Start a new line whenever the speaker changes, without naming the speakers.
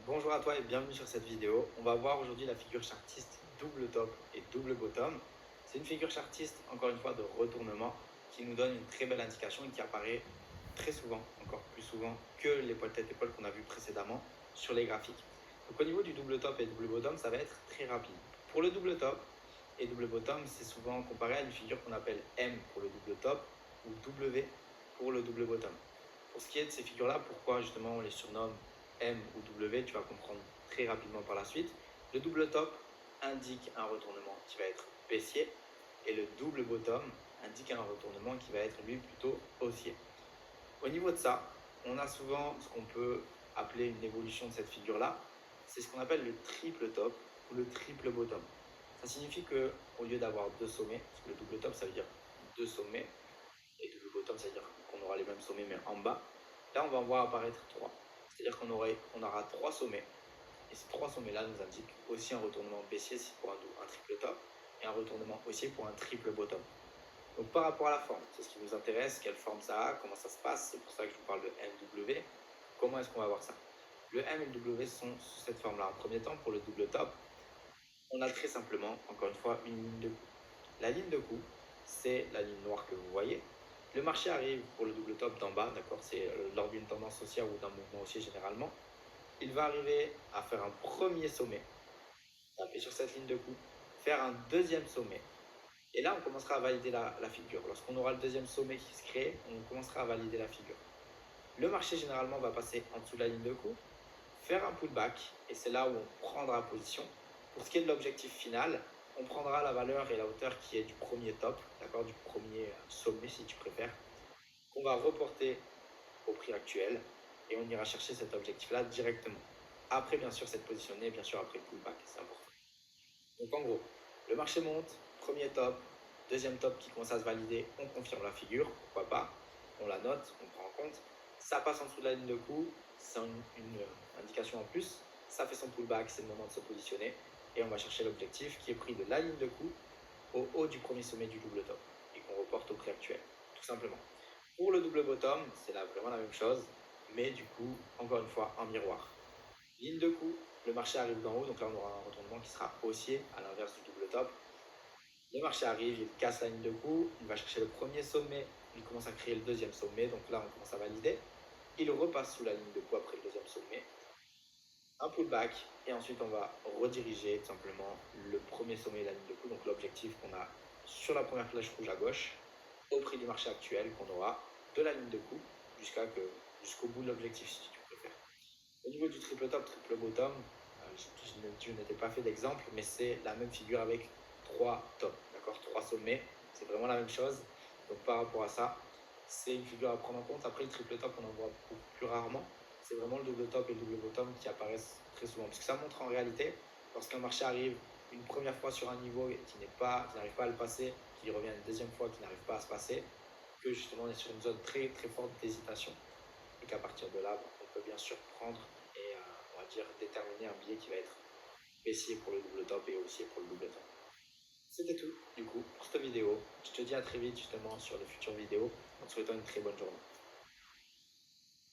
Bonjour à toi et bienvenue sur cette vidéo. On va voir aujourd'hui la figure chartiste double top et double bottom. C'est une figure chartiste, encore une fois, de retournement qui nous donne une très belle indication et qui apparaît très souvent, encore plus souvent que l'épaule tête-épaule qu'on a vu précédemment sur les graphiques. Donc au niveau du double top et double bottom, ça va être très rapide. Pour le double top et double bottom, c'est souvent comparé à une figure qu'on appelle M pour le double top ou W pour le double bottom. Pour ce qui est de ces figures-là, pourquoi justement on les surnomme M ou W, tu vas comprendre très rapidement par la suite. Le double top indique un retournement qui va être baissier et le double bottom indique un retournement qui va être lui plutôt haussier. Au niveau de ça, on a souvent ce qu'on peut appeler une évolution de cette figure-là. C'est ce qu'on appelle le triple top ou le triple bottom. Ça signifie qu'au lieu d'avoir deux sommets, parce que le double top ça veut dire deux sommets, et double bottom ça veut dire qu'on aura les mêmes sommets mais en bas, là on va en voir apparaître trois. C'est-à-dire qu'on aura trois sommets. Et ces trois sommets-là nous indiquent aussi un retournement baissier pour un triple top et un retournement haussier pour un triple bottom. Donc par rapport à la forme, c'est ce qui nous intéresse, quelle forme ça a, comment ça se passe, c'est pour ça que je vous parle de MW. Comment est-ce qu'on va voir ça? Le M et le W sont sous cette forme-là. En premier temps, pour le double top, on a très simplement, encore une fois, une ligne de coup. La ligne de coup, c'est la ligne noire que vous voyez. Le marché arrive pour le double top d'en bas, d'accord? C'est lors d'une tendance haussière ou d'un mouvement haussier généralement. Il va arriver à faire un premier sommet, taper sur cette ligne de coup, faire un deuxième sommet. Et là, on commencera à valider la figure. Lorsqu'on aura le deuxième sommet qui se crée, on commencera à valider la figure. Le marché, généralement, va passer en dessous de la ligne de coup, faire un pullback, et c'est là où on prendra position. Pour ce qui est de l'objectif final, on prendra la valeur et la hauteur qui est du premier top, d'accord, du premier sommet si tu préfères, qu'on va reporter au prix actuel, et on ira chercher cet objectif-là directement. Après, bien sûr, c'est positionné, bien sûr, après le pullback, c'est important. Donc, en gros, le marché monte, premier top, deuxième top qui commence à se valider, on confirme la figure, pourquoi pas, on la note, on prend en compte. Ça passe en dessous de la ligne de coup, c'est une indication en plus. Ça fait son pullback, c'est le moment de se positionner. Et on va chercher l'objectif qui est pris de la ligne de coup au haut du premier sommet du double top et qu'on reporte au prix actuel, tout simplement. Pour le double bottom, c'est là vraiment la même chose, mais du coup, encore une fois, en miroir. Ligne de coup, le marché arrive d'en haut, donc là on aura un retournement qui sera haussier à l'inverse du double top. Le marché arrive, il casse la ligne de coup, il va chercher le premier sommet, il commence à créer le deuxième sommet, donc là on commence à valider. Il repasse sous la ligne de coup après le deuxième sommet, un pullback, et ensuite on va rediriger tout simplement le premier sommet de la ligne de coup, donc l'objectif qu'on a sur la première flèche rouge à gauche, au prix du marché actuel qu'on aura de la ligne de coup jusqu'au bout de l'objectif si tu préfères. Au niveau du triple top, triple bottom, je n'étais pas fait d'exemple, mais c'est la même figure avec trois tops, d'accord, trois sommets, c'est vraiment la même chose. Donc par rapport à ça, c'est une figure à prendre en compte. Après, le triple top, on en voit beaucoup plus rarement. C'est vraiment le double top et le double bottom qui apparaissent très souvent. Parce que ça montre en réalité, lorsqu'un marché arrive une première fois sur un niveau et qui n'arrive pas à le passer, qu'il revient une deuxième fois, qui n'arrive pas à se passer, que justement on est sur une zone très très forte d'hésitation et qu'à partir de là, on peut bien sûr prendre et on va dire déterminer un billet qui va être baissier pour le double top et haussier pour le double top. C'était tout du coup pour cette vidéo. Je te dis à très vite justement sur de futures vidéos en te souhaitant une très bonne journée.